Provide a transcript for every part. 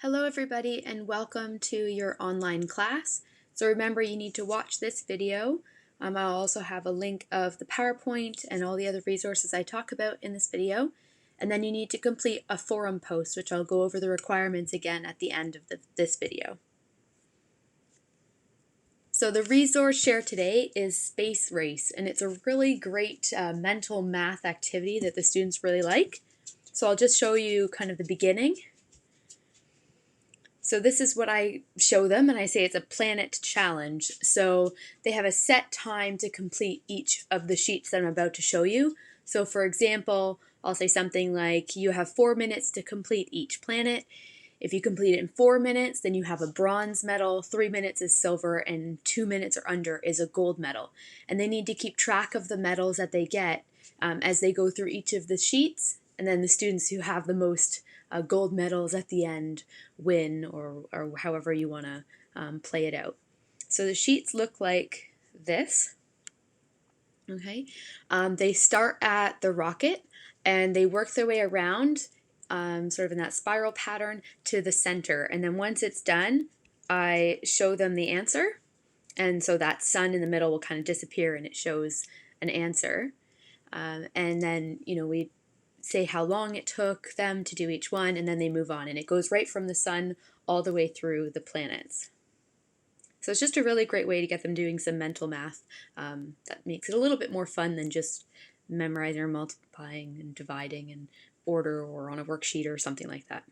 Hello everybody and welcome to your online class. So remember you need to watch this video. I'll also have a link of the PowerPoint and all the other resources I talk about in this video. And then you need to complete a forum post, which I'll go over the requirements again at the end of this video. So the resource shared today is Space Race, and it's a really great mental math activity that the students really like. So I'll just show you kind of the beginning. So this is what I show them, and I say it's a planet challenge. So they have a set time to complete each of the sheets that I'm about to show you. So for example, I'll say something like you have 4 minutes to complete each planet. If you complete it in 4 minutes, then you have a bronze medal, 3 minutes is silver, and 2 minutes or under is a gold medal. And they need to keep track of the medals that they get as they go through each of the sheets, and then the students who have the most gold medals at the end win, or however you want to play it out. So the sheets look like this. Okay, they start at the rocket and they work their way around sort of in that spiral pattern to the center, and then once it's done I show them the answer, and so that sun in the middle will kind of disappear and it shows an answer, and then we say how long it took them to do each one, and then they move on, and it goes right from the sun all the way through the planets. So it's just a really great way to get them doing some mental math that makes it a little bit more fun than just memorizing or multiplying and dividing in order or on a worksheet or something like that.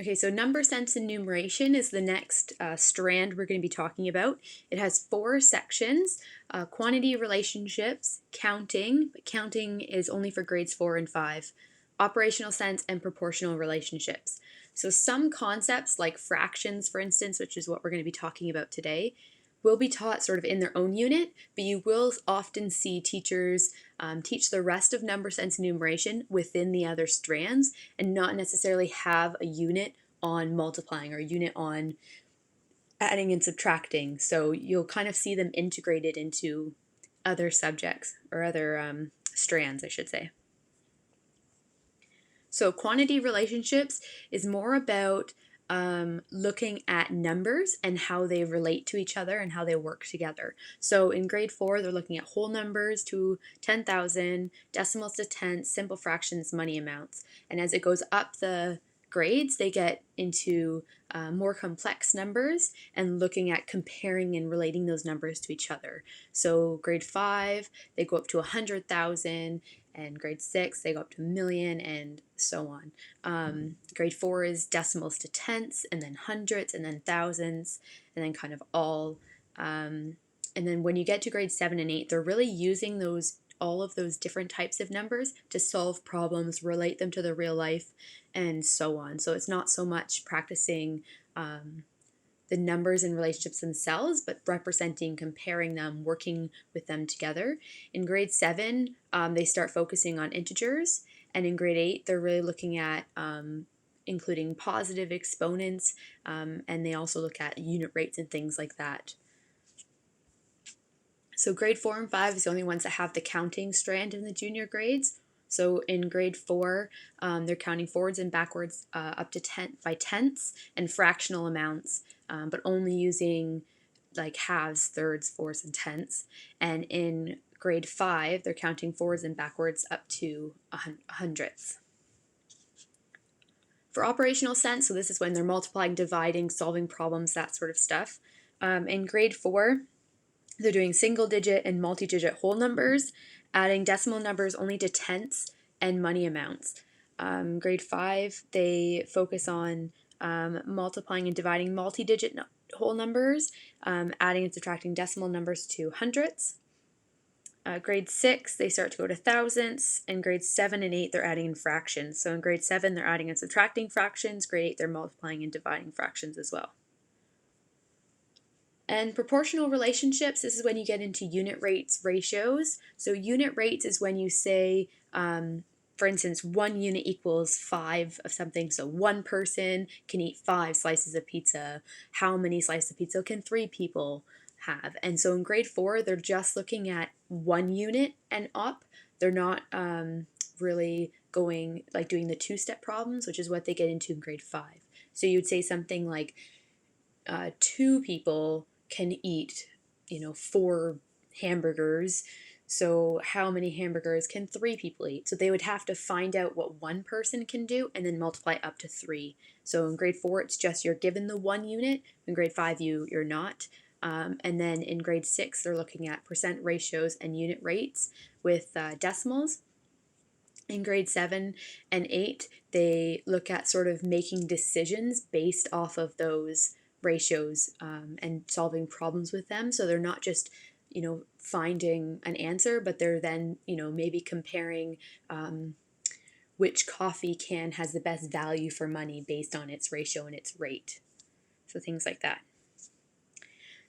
Okay, so number sense enumeration is the next strand we're going to be talking about. It has 4 sections: quantity relationships, counting, but counting is only for grades 4 and 5, operational sense, and proportional relationships. So some concepts like fractions, for instance, which is what we're going to be talking about today, will be taught sort of in their own unit, but you will often see teachers teach the rest of number sense enumeration within the other strands and not necessarily have a unit on multiplying or a unit on adding and subtracting. So you'll kind of see them integrated into other subjects or other strands, I should say. So quantity relationships is more about looking at numbers and how they relate to each other and how they work together. So in grade 4, they're looking at whole numbers to 10,000, decimals to tenths, simple fractions, money amounts. And as it goes up the grades, they get into more complex numbers and looking at comparing and relating those numbers to each other. So grade 5, they go up to 100,000, and grade 6 they go up to a million, and so on. Grade 4 is decimals to tenths, and then hundreds, and then thousands, and then kind of all. And then when you get to grade 7 and 8, they're really using all of those different types of numbers to solve problems, relate them to the real life, and so on. So it's not so much practicing the numbers and relationships themselves, but representing, comparing them, working with them together. In grade 7, they start focusing on integers, and in grade 8, they're really looking at including positive exponents, and they also look at unit rates and things like that. So grade 4 and 5 is the only ones that have the counting strand in the junior grades. So in grade 4, they're counting forwards and backwards up to by tenths and fractional amounts, but only using like halves, thirds, fourths, and tenths. And in grade 5, they're counting forwards and backwards up to hundredths. For operational sense, so this is when they're multiplying, dividing, solving problems, that sort of stuff. In grade 4, they're doing single digit and multi-digit whole numbers, adding decimal numbers only to tenths, and money amounts. Grade 5, they focus on multiplying and dividing multi-digit whole numbers, adding and subtracting decimal numbers to hundredths. Grade 6, they start to go to thousandths, and grade 7 and 8, they're adding in fractions. So in grade 7, they're adding and subtracting fractions. Grade 8, they're multiplying and dividing fractions as well. And proportional relationships, this is when you get into unit rates ratios. So unit rates is when you say, for instance, 1 unit equals 5 of something. So 1 person can eat 5 slices of pizza. How many slices of pizza can 3 people have? And so in grade 4, they're just looking at 1 unit and up. They're not really doing the two-step problems, which is what they get into in grade 5. So you would say something like 2 people can eat, 4 hamburgers. So how many hamburgers can 3 people eat? So they would have to find out what one person can do and then multiply up to 3. So in grade 4, it's just you're given the 1 unit. In grade 5, you're not. And then in grade 6, they're looking at percent ratios and unit rates with decimals. In grade 7 and 8, they look at sort of making decisions based off of those ratios and solving problems with them. So they're not just, finding an answer, but they're then, maybe comparing which coffee can has the best value for money based on its ratio and its rate. So things like that.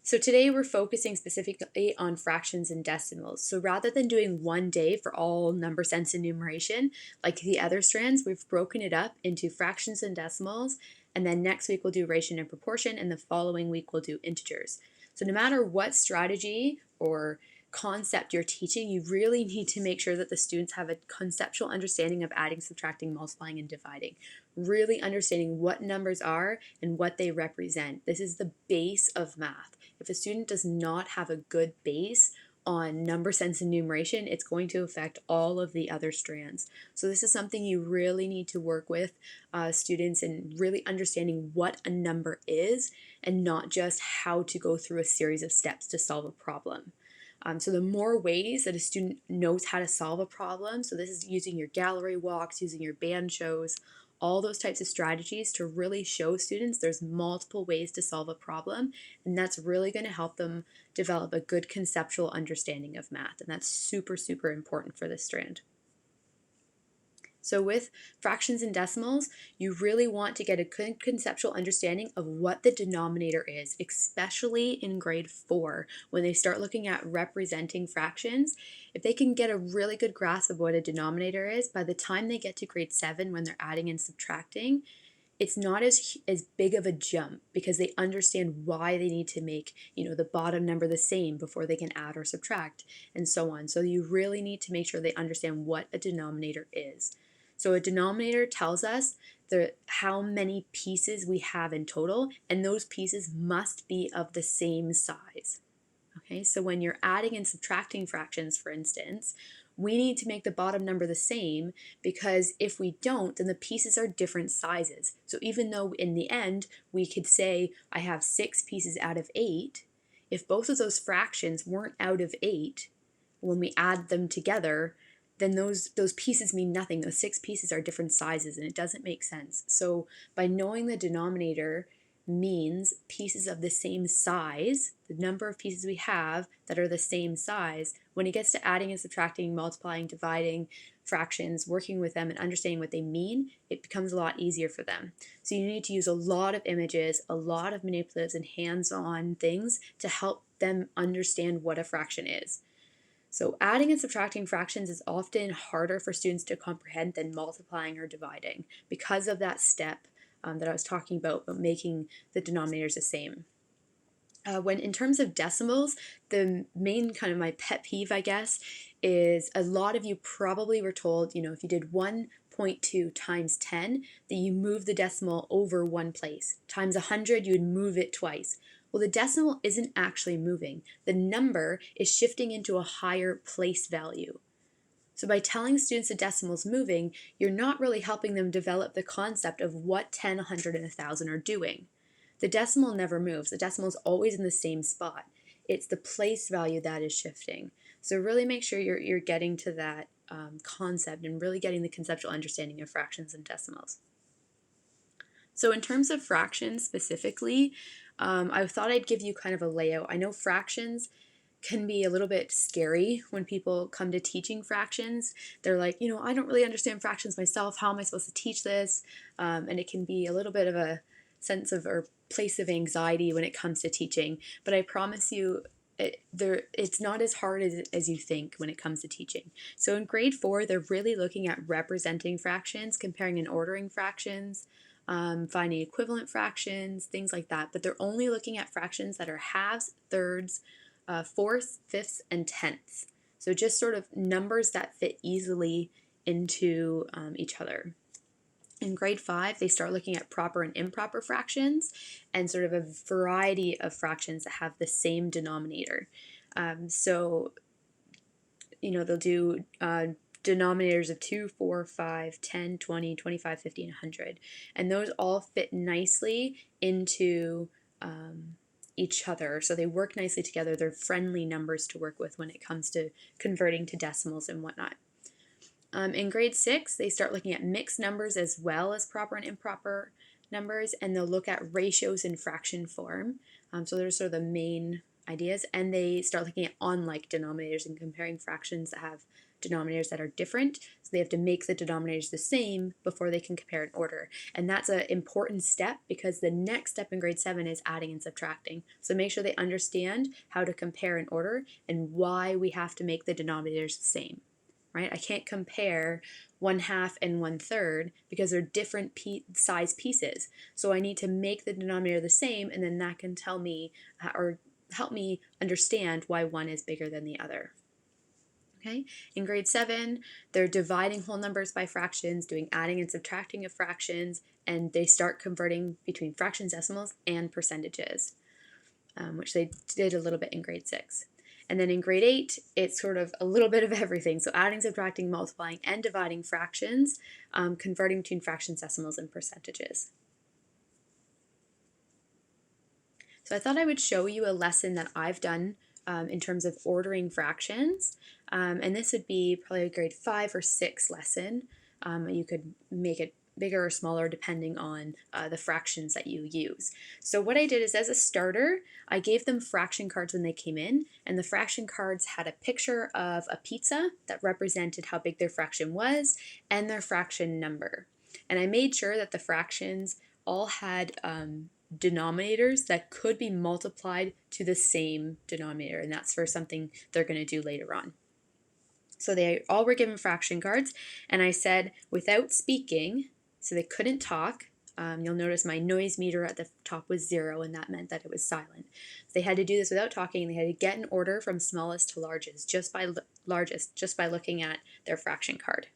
So today we're focusing specifically on fractions and decimals. So rather than doing one day for all number sense and enumeration, like the other strands, we've broken it up into fractions and decimals, and then next week we'll do ratio and proportion, and the following week we'll do integers. So no matter what strategy or concept you're teaching, you really need to make sure that the students have a conceptual understanding of adding, subtracting, multiplying, and dividing. Really understanding what numbers are and what they represent. This is the base of math. If a student does not have a good base on number sense and enumeration, it's going to affect all of the other strands. So this is something you really need to work with students in really understanding what a number is and not just how to go through a series of steps to solve a problem. So the more ways that a student knows how to solve a problem, so this is using your gallery walks, using your band shows, all those types of strategies to really show students there's multiple ways to solve a problem, and that's really going to help them develop a good conceptual understanding of math, and that's super, super important for this strand. So with fractions and decimals, you really want to get a good conceptual understanding of what the denominator is, especially in grade 4, when they start looking at representing fractions. If they can get a really good grasp of what a denominator is, by the time they get to grade 7 when they're adding and subtracting, it's not as big of a jump because they understand why they need to make, the bottom number the same before they can add or subtract, and so on. So you really need to make sure they understand what a denominator is. So a denominator tells us how many pieces we have in total, and those pieces must be of the same size. Okay, so when you're adding and subtracting fractions, for instance, we need to make the bottom number the same, because if we don't, then the pieces are different sizes. So even though in the end we could say I have 6 pieces out of 8, if both of those fractions weren't out of 8, when we add them together, then those pieces mean nothing. Those 6 pieces are different sizes, and it doesn't make sense. So by knowing the denominator means pieces of the same size, the number of pieces we have that are the same size, when it gets to adding and subtracting, multiplying, dividing fractions, working with them and understanding what they mean, it becomes a lot easier for them. So you need to use a lot of images, a lot of manipulatives and hands-on things to help them understand what a fraction is. So adding and subtracting fractions is often harder for students to comprehend than multiplying or dividing because of that step that I was talking about making the denominators the same. When in terms of decimals, the main kind of my pet peeve, I guess, is a lot of you probably were told, if you did 1.2 times 10, that you move the decimal over one place. Times 100, you would move it twice. Well, the decimal isn't actually moving. The number is shifting into a higher place value. So by telling students the decimal is moving, you're not really helping them develop the concept of what 10, 100, and 1,000 are doing. The decimal never moves. The decimal is always in the same spot. It's the place value that is shifting. So really make sure you're getting to that concept and really getting the conceptual understanding of fractions and decimals. So in terms of fractions specifically, I thought I'd give you kind of a layout. I know fractions can be a little bit scary when people come to teaching fractions. They're like, I don't really understand fractions myself. How am I supposed to teach this? And it can be a little bit of a sense of or place of anxiety when it comes to teaching. But I promise you, it's not as hard as you think when it comes to teaching. So in grade 4, they're really looking at representing fractions, comparing and ordering fractions, finding equivalent fractions, things like that. But they're only looking at fractions that are halves, thirds, fourths, fifths, and tenths. So just sort of numbers that fit easily into each other. In grade 5, they start looking at proper and improper fractions and sort of a variety of fractions that have the same denominator. So, they'll do denominators of 2, 4, 5, 10, 20, 25, 50, and 100. And those all fit nicely into each other. So they work nicely together. They're friendly numbers to work with when it comes to converting to decimals and whatnot. In grade 6, they start looking at mixed numbers as well as proper and improper numbers, and they'll look at ratios in fraction form. So those are sort of the main ideas, and they start looking at unlike denominators and comparing fractions that have denominators that are different. So they have to make the denominators the same before they can compare in order. And that's an important step because the next step in grade 7 is adding and subtracting. So make sure they understand how to compare in order and why we have to make the denominators the same. Right? I can't compare 1/2 and 1/3 because they're different size pieces. So I need to make the denominator the same, and then that can tell me or help me understand why one is bigger than the other. Okay? In grade 7, they're dividing whole numbers by fractions, doing adding and subtracting of fractions, and they start converting between fractions, decimals, and percentages, which they did a little bit in grade 6. And then in grade 8, it's sort of a little bit of everything. So adding, subtracting, multiplying, and dividing fractions, converting between fractions, decimals, and percentages. So I thought I would show you a lesson that I've done in terms of ordering fractions. And this would be probably a grade 5 or 6 lesson. You could make it bigger or smaller depending on the fractions that you use. So what I did is, as a starter, I gave them fraction cards when they came in, and the fraction cards had a picture of a pizza that represented how big their fraction was and their fraction number. And I made sure that the fractions all had denominators that could be multiplied to the same denominator, and that's for something they're going to do later on. So they all were given fraction cards, and I said, without speaking, so they couldn't talk. You'll notice my noise meter at the top was 0, and that meant that it was silent. So they had to do this without talking, and they had to get an order from smallest to largest, just by looking at their fraction card.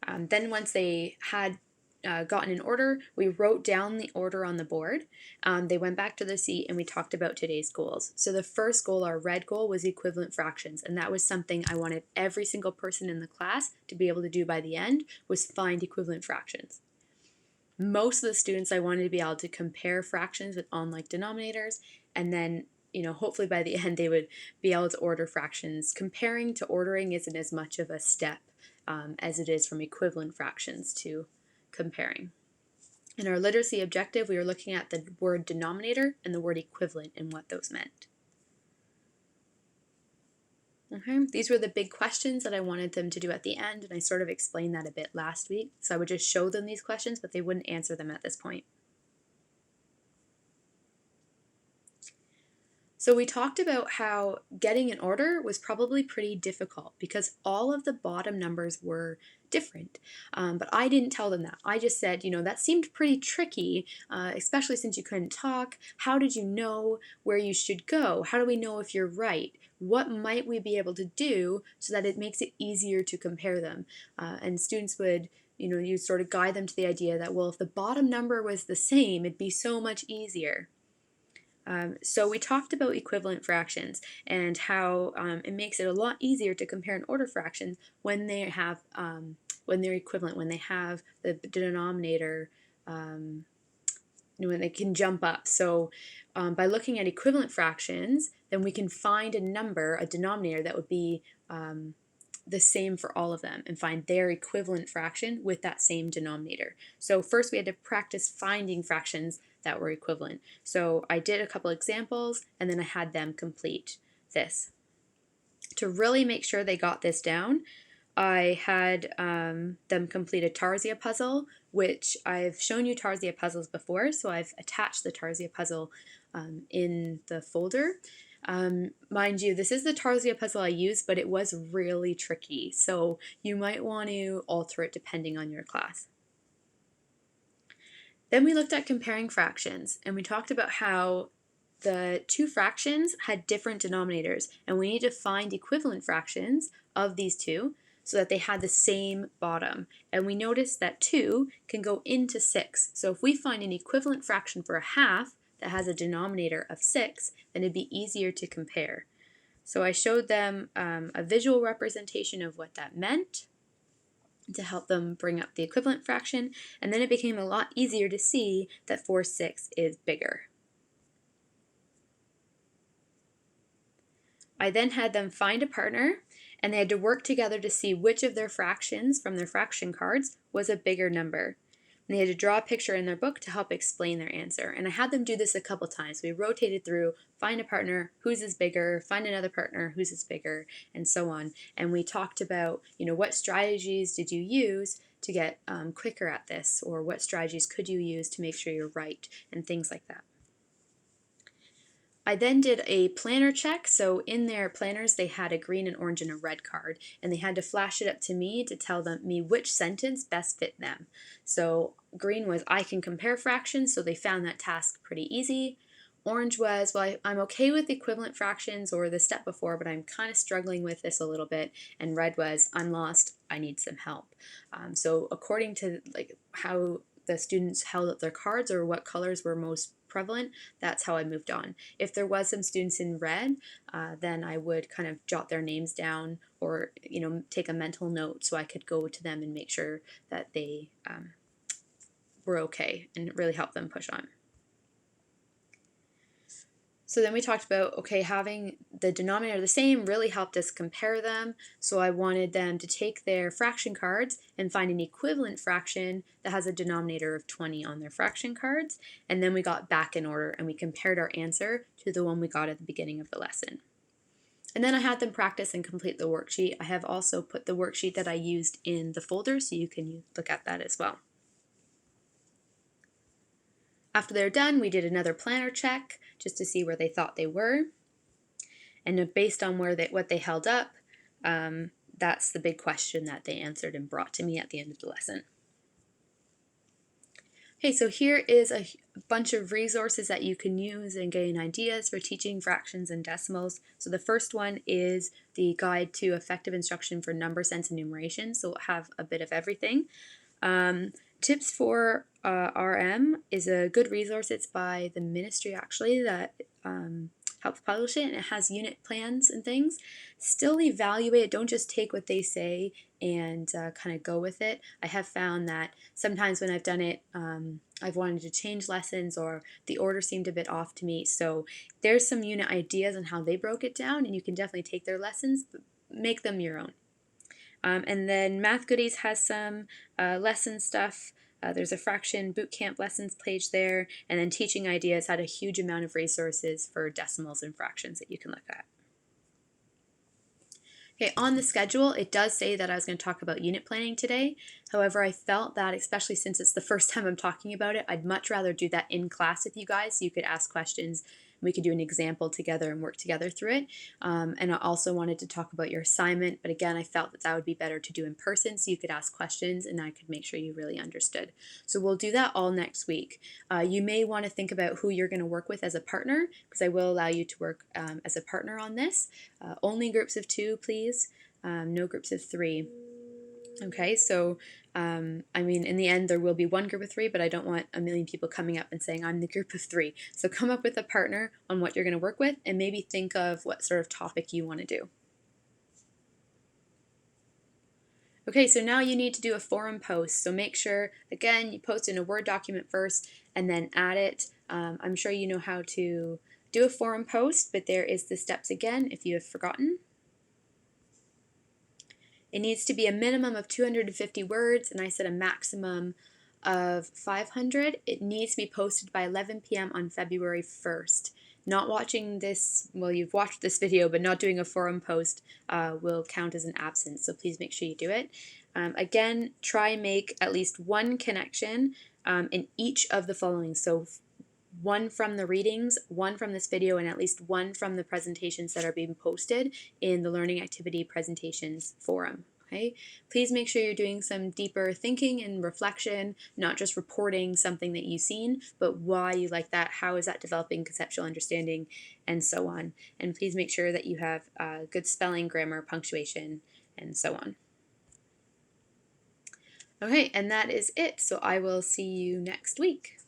Then once they had gotten an order, we wrote down the order on the board. They went back to the seat and we talked about today's goals. So the first goal, our red goal, was equivalent fractions, and that was something I wanted every single person in the class to be able to do by the end, was find equivalent fractions. Most of the students, I wanted to be able to compare fractions with unlike denominators, and then hopefully by the end they would be able to order fractions. Comparing to ordering isn't as much of a step as it is from equivalent fractions to comparing. In our literacy objective, we were looking at the word denominator and the word equivalent and what those meant. Okay, these were the big questions that I wanted them to do at the end, and I sort of explained that a bit last week. So I would just show them these questions, but they wouldn't answer them at this point. So we talked about how getting an order was probably pretty difficult because all of the bottom numbers were different. But I didn't tell them that. I just said, that seemed pretty tricky, especially since you couldn't talk. How did you know where you should go? How do we know if you're right? What might we be able to do so that it makes it easier to compare them? And students would, you sort of guide them to the idea that, well, if the bottom number was the same, it'd be so much easier. So we talked about equivalent fractions and how it makes it a lot easier to compare and order fractions when they have when they're equivalent, when they have the denominator, when they can jump up. So by looking at equivalent fractions, then we can find a number, a denominator that would be the same for all of them and find their equivalent fraction with that same denominator. So first we had to practice finding fractions that were equivalent. So I did a couple examples and then I had them complete this. To really make sure they got this down, I had them complete a Tarsia puzzle, which I've shown you Tarsia puzzles before, so I've attached the Tarsia puzzle in the folder. Mind you, this is the Tarsia puzzle I used, but it was really tricky, so you might want to alter it depending on your class. Then we looked at comparing fractions, and we talked about how the two fractions had different denominators, and we need to find equivalent fractions of these two so that they had the same bottom. And we noticed that 2 can go into 6. So if we find an equivalent fraction for a half that has a denominator of 6, then it'd be easier to compare. So I showed them a visual representation of what that meant to help them bring up the equivalent fraction, and then it became a lot easier to see that 4/6 is bigger. I then had them find a partner, and they had to work together to see which of their fractions from their fraction cards was a bigger number. And they had to draw a picture in their book to help explain their answer. And I had them do this a couple times. We rotated through, find a partner, whose is bigger, find another partner, whose is bigger, and so on. And we talked about, what strategies did you use to get quicker at this, or what strategies could you use to make sure you're right, and things like that. I then did a planner check. So in their planners, they had a green, an orange, and a red card, and they had to flash it up to me to tell me which sentence best fit them. So green was, I can compare fractions, so they found that task pretty easy. Orange was, well, I'm okay with equivalent fractions or the step before, but I'm kind of struggling with this a little bit. And red was, I'm lost, I need some help. So according to how the students held up their cards or what colors were most prevalent, that's how I moved on. If there was some students in red, then I would kind of jot their names down or take a mental note so I could go to them and make sure that they were okay and really help them push on. So then we talked about, okay, having the denominator the same really helped us compare them. So I wanted them to take their fraction cards and find an equivalent fraction that has a denominator of 20 on their fraction cards. And then we got back in order and we compared our answer to the one we got at the beginning of the lesson. And then I had them practice and complete the worksheet. I have also put the worksheet that I used in the folder so you can look at that as well. After they're done, we did another planner check just to see where they thought they were. And based on what they held up, that's the big question that they answered and brought to me at the end of the lesson. Okay, so here is a bunch of resources that you can use in getting ideas for teaching fractions and decimals. So the first one is the Guide to Effective Instruction for Number Sense Enumeration. So we'll have a bit of everything. Tips for RM is a good resource. It's by the ministry actually that helps publish it, and it has unit plans and things. Still evaluate it. Don't just take what they say and kind of go with it. I have found that sometimes when I've done it, I've wanted to change lessons or the order seemed a bit off to me. So there's some unit ideas on how they broke it down, and you can definitely take their lessons, but make them your own. And then Math Goodies has some lesson stuff. There's a fraction bootcamp lessons page there, and then Teaching Ideas had a huge amount of resources for decimals and fractions that you can look at. Okay, on the schedule, it does say that I was going to talk about unit planning today. However, I felt that, especially since it's the first time I'm talking about it, I'd much rather do that in class with you guys so you could ask questions. We could do an example together and work together through it. And I also wanted to talk about your assignment, but again, I felt that would be better to do in person so you could ask questions and I could make sure you really understood. So we'll do that all next week. You may want to think about who you're going to work with as a partner, because I will allow you to work as a partner on this. Only groups of 2, please. No groups of 3. Okay, so I mean, in the end, there will be one group of 3, but I don't want a million people coming up and saying, I'm the group of 3. So come up with a partner on what you're going to work with and maybe think of what sort of topic you want to do. Okay, so now you need to do a forum post. So make sure, again, you post in a Word document first and then add it. I'm sure you know how to do a forum post, but there is the steps again if you have forgotten. It needs to be a minimum of 250 words, and I said a maximum of 500. It needs to be posted by 11 p.m. on February 1st. Not watching this, well, you've watched this video, but not doing a forum post will count as an absence, so please make sure you do it. Again, try and make at least one connection in each of the following. So one from the readings, one from this video, and at least one from the presentations that are being posted in the Learning Activity Presentations forum. Okay? Please make sure you're doing some deeper thinking and reflection, not just reporting something that you've seen, but why you like that, how is that developing conceptual understanding, and so on. And please make sure that you have good spelling, grammar, punctuation, and so on. Okay, and that is it. So I will see you next week.